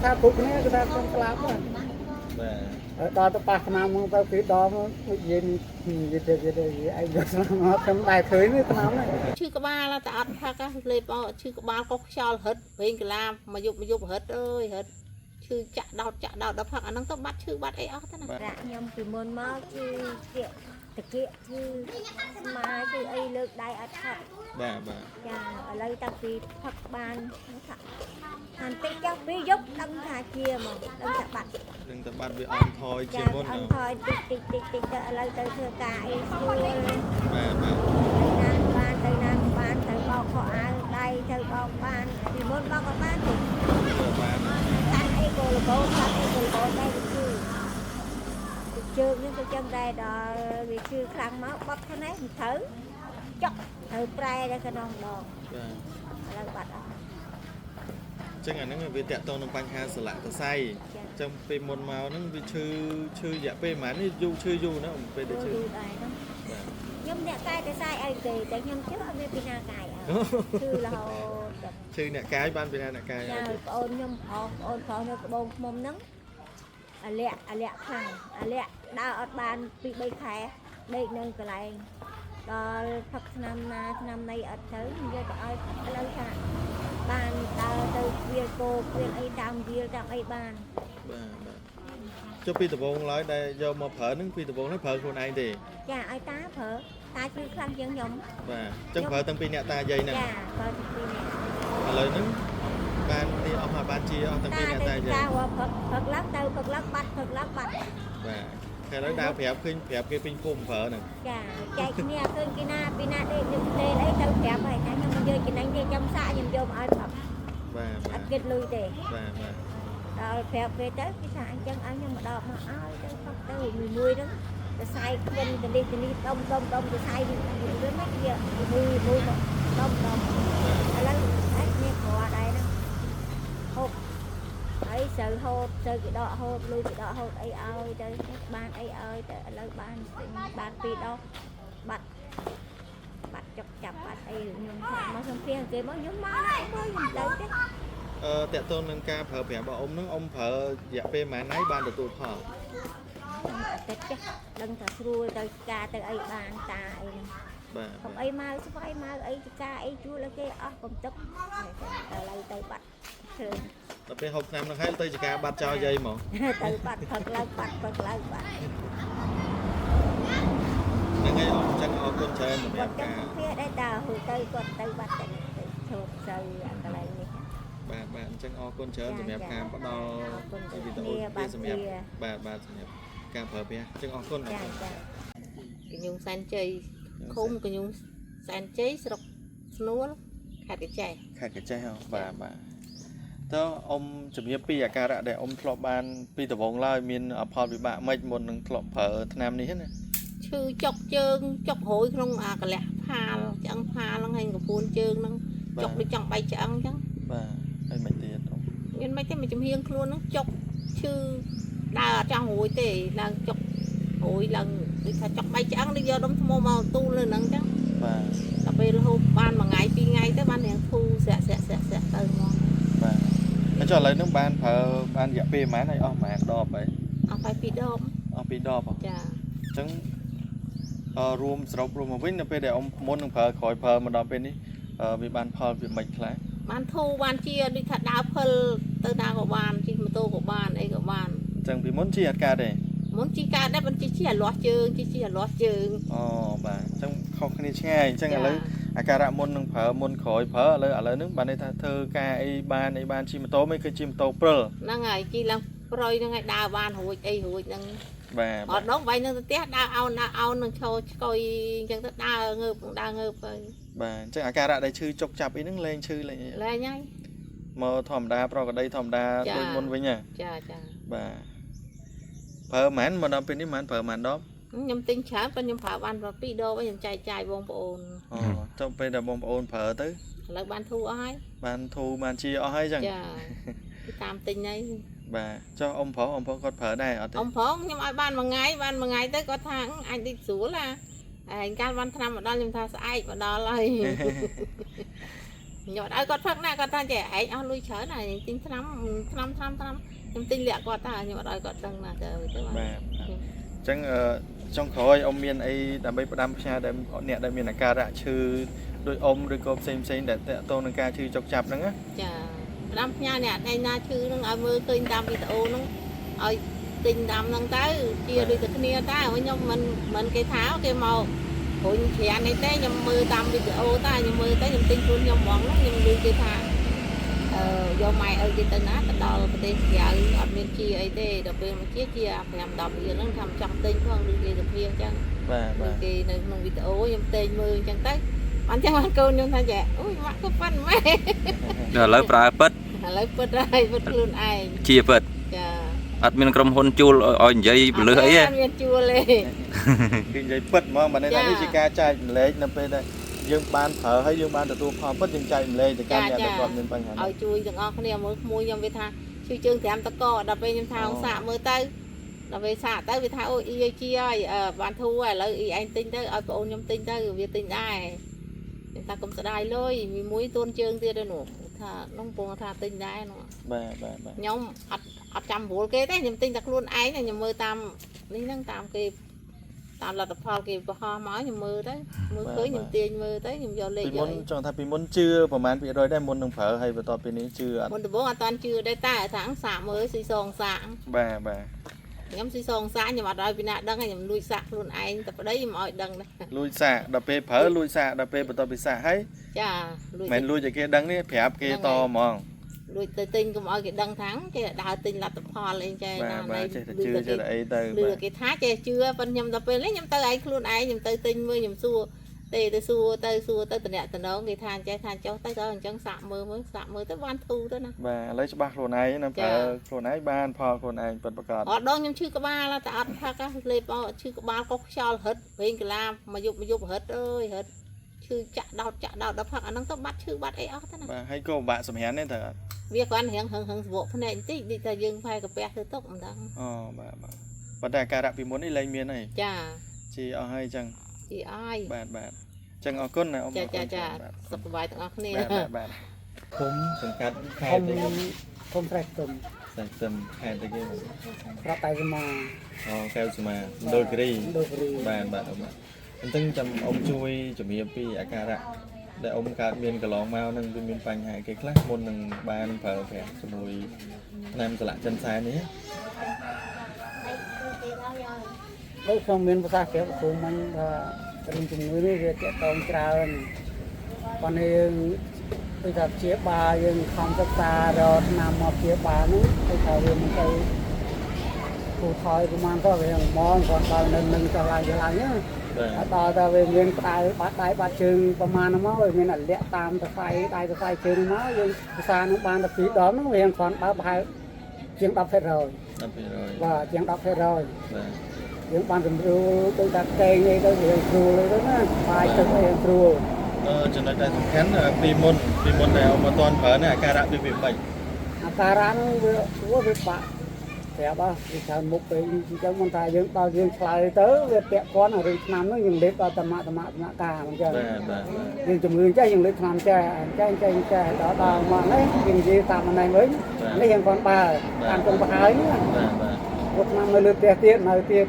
ថាពុកនេះគឺថាខ្ញុំស្លាប់ហ្នឹងបាទដល់ទៅប៉ះឆ្នាំមកទៅពីដងមកនិយាយនិយាយទៅឯងយកស្លាប់មកខ្ញុំដែរឃើញនេះឆ្នាំហ្នឹងឈឺក្បាលតែអត់ផឹកលេបអត់ឈឺក្បាលកុសខ្យល់ហិតវិញកាឡាមកយប់ហិតអើយហិតឈឺចាក់ដោតដល់ផឹកអាហ្នឹងទៅបាត់ឈឺបាត់អីអស់ទៅណាប្រាក់ខ្ញុំពីមុនមកឈឺគៀកតាគៀកឈឺស្មាឈឺអីលើកដៃអត់ផឹកបាទចាឥឡូវតាំងពីផឹកបានថាអានតិចចុះពីយប់ដឹងថាជាមកដឹងថាបាត់វាអន់ថយជាមុនអន់ថយតិចទៅឥឡូវទៅធ្វើការអីស្រួលបាទទៅណាបានទៅបោកខោអាវដៃទៅបោកបានពីមុនបោកក៏បានទៅតាំងអីគោលបោដែរគឺជើងនេះក៏ចឹងដែរដល់វាជឿខ្លាំងមកបត់ខ្លួនឯងមិនត្រូវចុកត្រូវប្រែដល់កណ្ដងដងបាទឥឡូវបាត់អស់ចឹងអាហ្នឹងវាតាក់ទងនឹងបញ្ហាសន្លាក់សរសៃចឹងពេលមុនមកហ្នឹងវាឈឺរយៈពេលប្រហែលនេះឈឺយូរណាពេលដែលឈឺដែរហ្នឹងបាទខ្ញុំអ្នកកាយតែសាយឲ្យគេតែខ្ញុំជឿអត់មានពីណាកាយឲ្យឈឺរហូតឈឺអ្នកកាយបានពីណាអ្នកកាយឲ្យបងអូនខ្ញុំប្អូនប្រុសនៅក្បូងឃ្មុំហ្នឹងអាលាក់ខ្លាំងអាលាក់ដើរអត់បានពី3ខែដេកនៅកន្លែងដល់ផឹកឆ្នាំណាឆ្នាំណីអត់ទៅនិយាយទៅឲ្យឥឡូវថាបានដើរទៅវាគោវាអីតាមវាតាមអីបានបាទចុះពីដំបងឡើយដែលយកមកប្រើនឹងពីដំបងនេះប្រើខ្លួនឯងទេចាឲ្យតាប្រើតាជួយខ្លាំងជាងខ្ញុំបាទចឹងប្រើតាំងពីអ្នកតាយាយហ្នឹងចាប្រើតាំងពីអ្នកឥឡូវហ្នឹងបានទីអស់មកបានជាអស់តាំងពីអ្នកតាយាយចាផឹកឡើងទៅផឹកឡើងបាត់ផឹកឡើងបាត់បាទតែឥឡូវដើរប្រាប់ឃើញប្រាប់គេពេញភូមិប្រើហ្នឹងចាចែកគ្នាឃើញគេណាពីណាដេកនឹងទេអីទៅប្រាប់ហើយថាខ្ញុំយកចំណេញទេខ្ញុំសាក់ខ្ញុំយកមកឲ្យផឹកបាទអត់គិតលុយទេបាទដល់ប្រាប់គេទៅគេថាអញ្ចឹងឲ្យខ្ញុំមកដកមកឲ្យទៅផឹកទៅមួយហ្នឹងទៅសាយខ្វិនទៅនេះដុំទៅសាយវិញមិនវាមួយមកដុំឥឡូវអត់មានគ្រាដែរហ្នឹងហូបហើយសើហូតសើគេដកហូតលុយគេដកហូតអីឲ្យទៅបានអីឲ្យទៅឥឡូវបានពីរដងបាត់ចុកចាប់បាត់អីខ្ញុំថាមកសំភារគេមកខ្ញុំមកខ្ញុំទៅទេតើតើនឹងការប្រើប្រាស់របស់អ៊ំនឹងអ៊ំប្រើរយៈពេលប៉ុន្មានហើយបានទទួលផលអាទិត្យចាស់ដឹងថាស្រួលទៅការទៅអីបានតាអីហ្នឹងបាទកុំអីមកស្វាយមកអីចការអីជួលឲ្យគេអស់កុំទឹកឥឡូវទៅបាត់ឃើញដល់ពេលហូបឆ្នាំនឹងហើយទៅចការបាត់ចោលយាយហ្មងទៅបាត់ផឹកឡើងបាត់ហ្នឹងហើយអញ្ចឹងអរគុណច្រើនសម្រាប់ការវាដែរតើហូរទៅគាត់ទៅបាត់តែឈប់ទៅអាកន្លែងនេះបាទអញ្ចឹងអរគុណច្រើនសម្រាប់ការផ្ដល់វីដេអូពីសម្រាប់បាទសម្រាប់ការប្រើប្រាស់អញ្ចឹងអរគុណចាកញ្ញុងសែនជ័យឃុំកញ្ញុងសែនជ័យស្រុកស្នួលខេត្តកញ្ចេះហ៎បាទតើអ៊ំជំរាបពីអាការៈដែលអ៊ំធ្លាប់បានពីដំបូងឡើយមានផលវិបាកមិនមុននឹងធ្លាប់ប្រើថ្នាំនេះណាឈឺចុកជើងចុករួយក្នុងអាកលះផាលឆ្អឹងផាលហ្នឹងហើយកពួនជើងហ្នឹងចុកដូចចង់បែកឆ្អឹងអញ្ចឹងបាទហើយមិនទៀតមានមិនទេមកចំហៀងខ្លួនហ្នឹងចុកឈឺដើរអត់ចង់រួយទេឡើងចុករួយឡើងដូចថាចុកបែកឆ្អឹងដូចយកដុំថ្មមកទូលលើហ្នឹងអញ្ចឹងបាទដល់ពេលរហូតបានមួយថ្ងៃពីរថ្ងៃទៅបានរៀងធូរស្រាក់ទៅហ្មងបាទអញ្ចឹងឥឡូវហ្នឹងបានប្រើបានរយៈពេលប៉ុន្មានហើយអស់ប៉ុន្មានដបហើយអស់ពី2ដបចាអញ្ចឹងរួមសរុបរួមមកវិញនៅពេលដែលអ៊ំមុននឹងប្រើក្រោយប្រើមកដល់ពេលនេះវាបានផលវាមិនខ្លះបានធូរបានជាដូចថាដើរភិលទៅណាក៏បានជិះម៉ូតូក៏បានអីក៏បានអញ្ចឹងពីមុនជិះអត់កើតទេមុនជិះកើតដែរមិនជិះអាលាស់ជើងអូបាទអញ្ចឹងខុសគ្នាឆ្ងាយអញ្ចឹងឥឡូវអាការៈមុននឹងប្រើមុនក្រោយប្រើឥឡូវហ្នឹងបានន័យថាធ្វើការអីបានជិះម៉ូតូមិនគឺជិះម៉ូតូព្រិលហ្នឹងហើយជិះឡើងប្រយហ្នឹងឲ្យដើរបានរួចហ្នឹងបាទអត់ដល់វាយនៅផ្ទះដើរអោននឹងឈរឆ្កុយអញ្ចឹងទៅដើរងើបទៅបាទអញ្ចឹងអាការៈដែលឈឺចុកចាប់អីហ្នឹងលែងឈឺលែងហើយមកធម្មតាប្រកដីធម្មតាដូចមុនវិញហ៎ចាបាទប្រើប៉ុន្មានមកដល់ពេលនេះប៉ុន្មានប្រើប៉ុន្មានដបខ្ញុំទិញច្រើនប៉ុន្តែខ្ញុំប្រើបាន2ដបខ្ញុំចែកចាយបងប្អូនអូចុះពេលដែលបងប្អូនប្រើទៅឥឡូវបានធូរអស់ហើយបានជាអស់ហើយអញ្ចឹងចាតាមទិញហើយបាទចុះអ៊ំប្រុសគាត់ប្រើដែរអត់ទេអ៊ំប្រុសខ្ញុំឲ្យបានមួយថ្ងៃទៅគាត់ថាអាចដូចស្រួលហើយកាលបានឆ្នាំមកដល់ខ្ញុំថាស្អែកមកដល់ហើយ nhọt ai còn phật này còn ta trẻ ấy ao lui chớ này tính năm nhưng tinh lẹ còn ta nhọt ai còn đằng là trời chẳng trong khối ông miền ấy đã bây đam cha để họ nẹt đại miền là ca đã chư đôi cô xem để tôn là ca chư chọc chạp nữa á chà đam nha nè đây na chư nó mưa tinh đam video nó ơi tinh đam năng tới chia đi từ kia ta với nhau mình cái tháo cái màu hồi thì anh ấy tới nhầm mưa đam video ta nhầm mưa tới nhầm tinh luôn nhầm mỏng nó nhầm đi cái thả do mày ở cái tên á tao đo cái tên giờ ở bên chia ấy thế đặc biệt mà chia phải làm đọc giờ nó làm trăm tinh không được gì được riêng chăng cái nông video nhầm tên mưa chẳng tới anh chẳng ăn côn nhưng thay trẻ ui mặc có phân mày rồi lấy pra bớt đây bớt luôn ai chia bớt admin krom hôn chul ở dây lưới ấy admin chul lên cái dây bớt mà này là cái ca trai lấy nằm bên đây dương ban thở hay dương ban từ tu phong bớt dương trai lên thì ca nhà được còn nên bằng ở chui từng con này mới mua nhom về tha chui chương thì em ta co đập về nhom thao xạ mưa tới đập về xạ tới về thao ôi chia ban thu à lấy anh tinh tới ở ôn nhom tinh tới về tinh ai người ta cũng sẽ đai lôi vì muối tôn chương kia đây nổ thà nông bông thà tinh đai nó nhóm ở trăm vụ kế đấy nhom tinh đặt luôn ấy này nhom mưa tam lý năng tam kịp tao là tập phao kịp ho máu nhom mưa đấy mưa cưới nhom tiền mưa tới nhom do lên rồi chọn thà muốn chưaประมาณ ปีrồiได้มนđồng phở hay về to ปีนี้ chưa môn từ bố an toàn chưaได้ta tháng xả mới xì sòng xả bà nhóm xì sòng xả nhưng mà đòi vì nãy đăng nhom lui xả luôn anh tập ở đấy mọi đăng này lui xả đập pe phở lui xả đập pe to bị xả hay chà mày lui cho kia đăng đấy phèp kia to mòn lui tới tinh cũng mọi cái đăng thắng cái đào tinh là tập phò lên chơi này chưa đấy đưa cái thá chơi chưa phân nhầm tập về lấy nhầm tới anh luôn anh nhầm tới tinh mới nhầm xua tới từ nẹt từ đó người than cho tới đó chẳng sạm mưa tới ban thu đó nè và lấy cho ba lô này nè lô này ban phò lô này bật bạc ở đó nhưng chưa có ba là ta ăn thắc á lên bao chưa có ba có sao hết bên cái làm mà dục hết ơi hết chưa chặt đau đập phật nó có bắt chưa bắt ấy ớt thế này hay cô bạn sầm hén đấy thở việc quan hiện hừng bộ phân này tí đi ta dừng phải cái bé thứ tốt mà đăng bà đại ca đã bị muốn đi lấy miếng này chà chị ở hay chăng chị ai bạn chẳng ở con này ông chà sập bài tặng ớt này bạn không từng cắt không phải tầm hai tay kia ra tay mà keo mà đôi cái bạn tính chăm ông chui chuẩn bị pi akara để ông cả miền cả lon mau nâng miền pành hai cái class môn nâng ban phở phèn mùi nam trở lại chân sai nữa lúc xong miền bắc kéo của mình từng từng người về cái tông trào còn thì bây giờ chia ba nhưng không có ta rồi nằm một chia ba nữa bây giờ về mình cái cụ thôi của mình có về món còn bao nâng trở lại nhéต่อvề miền đại bát trườngประมาณนั้นมั้งmiền ảnh lệ tam tập phai trường nó nhưng xa nó ban tập phí đó nó hiện còn bao bài chuyện đọc hết rồi và chuyện đọc hết rồi những ban tầm ru tôi đặt cây ngay tôi hiện ruเลยđóนะphai từng hiện ru cho nên cái khán pi môn này ông mà toàn phở này cara bị bị bệnh cara nó vừa bị bạ thế ba thì sao một cái trong con trai dương bao dương lại tới về tiệm con ở đây nằm nó dùng đếp vào tầm mạ cả mình chơi nhưng chồng người chơi dùng đếp làm chơi đó mà lấy dùng gì tạm này mới lấy hiện con bà làm trong bà ấy một năm mới lượt tiền nơi tiền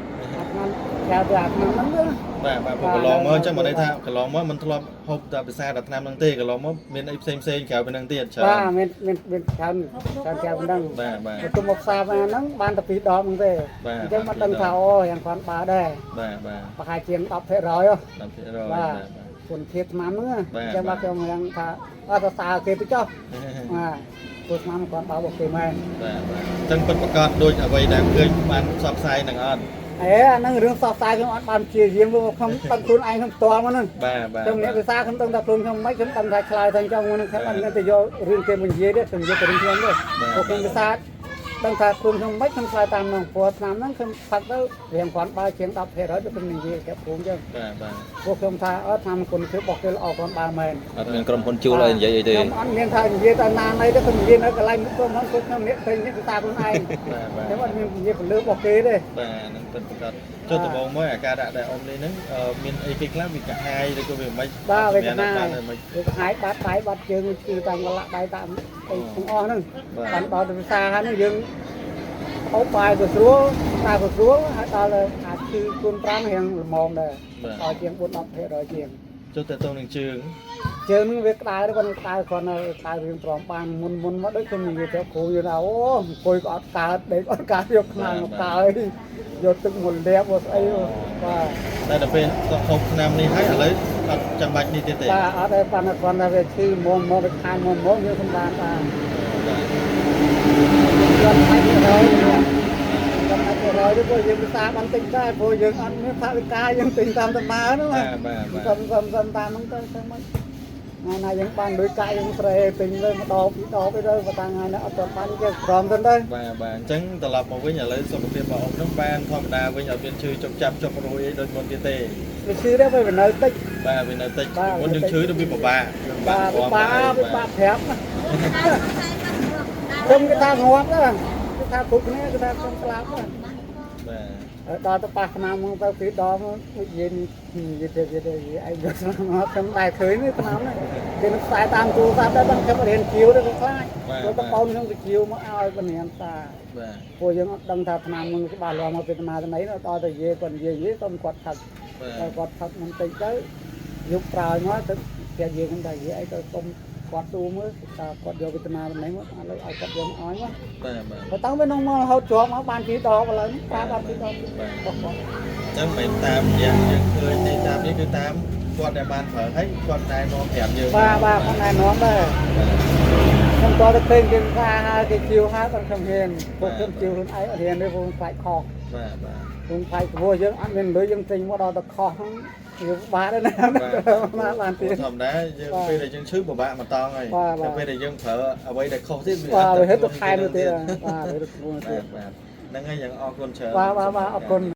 năm theo từ năm lắm nữa bà cái lò mới chắc mà đây thao cái lò mới mình thua hộp tại vì xa đặt nam năng tê cái lò mới miền ấy xem kéo bên năng tiền chờ ba miền chân kéo bên năng tụi một xa mà nó ban tập phí đó mình về chứ mà đằng thao hiện còn bà đây bà hai chuyện đọc hết rồi và còn thiệt mắm nữa cho bà kêu người ta ta xa kia tôi cho tôi mắm còn bảo một cái mày chân phần bạc cọt đôi ở vậy đang cười bán sọp sai nằng ăn năng rừng sọp sai không ăn bàn chia riêng luôn không tăng khuôn anh không to mà nữa trong những cái xa không tăng tập luôn không mấy không tăng thay khai thành trong nó các bạn nên tự do riêng cái mình dễ đấy từng dễ từng thiên đấy một cái xa đang thà cùng không mấy không sai tam nào phù nam nó không phật đó hiện khoản ba chuyện đọc thế đó cho mình gì cái cũng chứ បាទបាទ พวกខ្ញុំថាអត់ថាគុណគឺបោះគេអត់បានមែន អត់មានក្រុមហ៊ុនជួលឲ្យនិយាយអីទេ ខ្ញុំអត់មានថានិយាយតែណាណីទេខ្ញុំនិយាយនៅកន្លែងមុខខ្ញុំខ្ញុំអ្នកពេញនេះតាខ្លួនឯង បាទបាទ ខ្ញុំអត់មាននិយាយពលលើបោះគេទេ បាទហ្នឹងពិតប្រាកដចុះដំបូងមកអាការៈដែលអ៊ំនេះហ្នឹងមានអីគេខ្លះវាកាហាយឬក៏វាមិន បាទវាកណា មិន វាកាហាយបាត់ដៃបាត់ជើងគឺតាំងកន្លះដៃតាមអីទាំងអស់ហ្នឹងបានដល់ទៅភាសាហ្នឹងយើងអូបាយក៏ស្រួលតាក៏ស្រួលហើយដល់អាចគឺគុណប្រាំរៀងល្មមដែរដល់ជាង4 10%ជាង ចុះទៅទៅនឹងជើង ជើងនឹងវាក្តៅទៅគាត់ក្តៅគាត់នៅក្តៅរៀងទ្រាំបានមុនមកដូចខ្ញុំនិយាយទៅគ្រូយល់ថាអូអង្គុយក៏អត់កើតដេកអត់កើតយកខ្លាំងមកតើយកទឹកមកលាបមកស្អីបាទ តែដល់ពេលទៅហូបឆ្នាំនេះហើយឥឡូវអត់ចាំបាច់នេះទៀតទេ បាទអត់ទេបានគាត់ថាវាឈឺមុំមកវាខានមុំយើងមិនបានបាទគាត់ឲ្យទៅដល់គាត់ឲ្យទៅដល់ទៅយើងភាសាបានតិចដែរព្រោះយើងអត់មានថាវិការយើងទិញតាមដំណើរហ្នឹង បាទបាទ សំតាមហ្នឹងទៅមិនណាយើងបានដោយកាយយើងស្រែពេញលើម្ដងពីរដងទៅទៅបើតាំងហើយអត់ទាន់បានគេព្រមទៅទៅ បាទបាទអញ្ចឹងត្រឡប់មកវិញឥឡូវសុខភាពរបស់អ៊ំហ្នឹងបានធម្មតាវិញអត់មានឈឺចុកចាប់ចុករួយអីដូចមុនទៀតទេ វាឈឺដែរវានៅតិច បាទវានៅតិចមុនយើងឈឺទៅវាពិបាក បាទវាបាក់ប្រាប់ខ្ញុំគេថាងាប់ដែរគេថាគ្រប់គ្នាគេថាខ្ញុំស្លាប់ដែរ បាទ ដល់ទៅប៉ះឆ្នាំមកទៅពីរដងនិយាយទៅឯងយកស្នាមមកខ្ញុំដែរឃើញនេះឆ្នាំនេះគេនឹងខ្សែតាមទូរស័ព្ទដែរបានខ្ញុំរៀនជីវទៅខ្លាចទៅបោនខ្ញុំទៅជីវមកឲ្យបញ្ញាតា បាទ ព្រោះយើងអត់ដឹងថាឆ្នាំនឹងច្បាស់លាស់មកពីណាទៅណីដល់ទៅនិយាយគាត់និយាយទៅគាត់ថា គាត់ផឹកមិនតិចទៅយកប្រើមកទៅគេយើងហ្នឹងតែនិយាយអីទៅសុំគាត់ទូមើលថាគាត់យកវេទនាទៅណីមកឥឡូវឲ្យគាត់យកមកឲ្យមក បាទបាទ បើតាំងពីនោះមករហូតជាប់មកបានពីដកឥឡូវប្រើបាត់ពីដកគាត់ អញ្ចឹងមិនតាមយ៉ាងយើងឃើញទេតាមនេះគឺតាមគាត់ដែលបានប្រើហើយគាត់តែនាំប្រាប់យើង បាទគាត់ណែនាំដែរខ្ញុំតើទៅឃើញគេថាហើយគេជីវហើយគាត់ខ្ញុំហ៊ានពួកខ្ញុំជីវខ្លួនឯងរៀននេះពួកខ្លាចខុស បាទបាទ ខ្ញុំខ្លាចព្រោះយើងអត់មានលុយយើងទិញមកដល់ទៅខុសហ្នឹងយើងបាត់ហើយណាបានទៀត ធម្មតាយើងពេលដែលយើងឈឺពិបាកមកតង់ហើយតែពេលដែលយើងប្រើអ្វីដែលខុសទៀតវា បាទវាហិតទៅខែនោះទៀតបាទវាទៅខ្លួនទៀត បាទហ្នឹងហើយយ៉ាងអរគុណច្រើន បាទអរគុណ